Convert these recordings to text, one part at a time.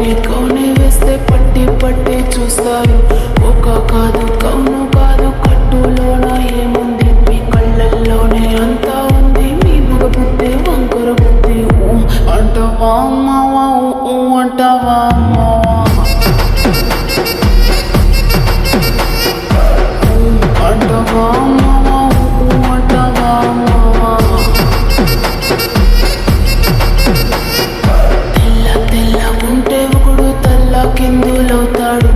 పట్టి కౌనే వేస్తే పట్టి పట్టి చూస్తారు. ఒక కాదు కౌను కాదు కట్టులోన ఏముంది, మీ కళ్ళల్లోనే అంతా ఉంది. మీ మగ బుద్ధి వంకర బుద్ధి. అంటావా అమ్మావా, అంటావా అమ్మావా, అంటావా అమ్మావా, అంటావా అమ్మావా. తెల్ల ఉంటే ఒకడు తల్ల కిందులవుతాడు,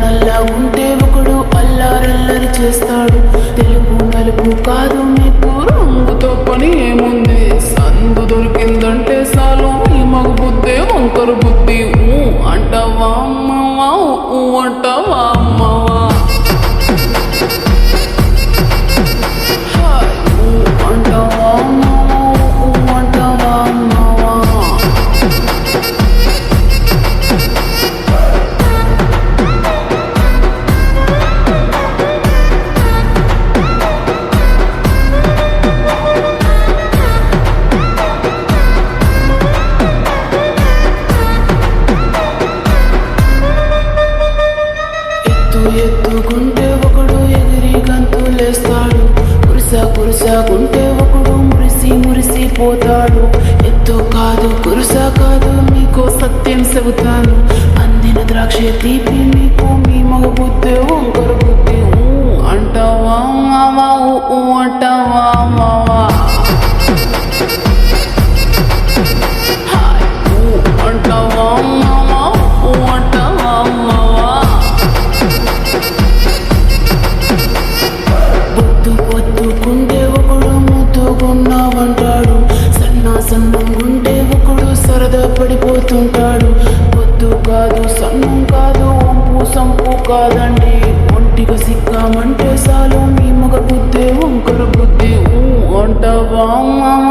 నల్ల ఉంటే ఒకడు అల్లారల్లరి చేస్తాడు. తెలుగు నలుపు కాదు మీకు రంగుతో పని ఏముంది, సందు దొరికిందంటే చాలు ఈ మగ బుద్ధి వంకర బుద్ధి. అంటావా అమ్మావా, అంటావా అమ్మావా, అంటావా అమ్మావా, అంటావా అమ్మావా. ఎత్తుకుంటే ఒకడు ఎగిరి గంతులేస్తాడు, కురుసాకుంటే ఒకడు మురిసిపోతాడు. ఎత్తు కాదు కురుస కాదు మీకు సత్యం చెబుతాను, అందిన ద్రాక్ష తీపి మీకు మీ మగ బుద్ధి వంకర బుద్ధి. అంటావా మావా, అంటావా మావా, అంటావా మావా, అంటావా మావా. పొద్దుకుంటే ఒకడు ముద్దుగున్నావంటాడు, సన్నంగుంటే ఒకడు సరదా పడిపోతుంటాడు. పొద్దు కాదు సన్నం కాదు వంపు సంపు కాదండి, ఒంటిగా సిక్కామంటే చాలు మీ మగ బుద్ధి వంకర బుద్ధి. అంటావా మామ,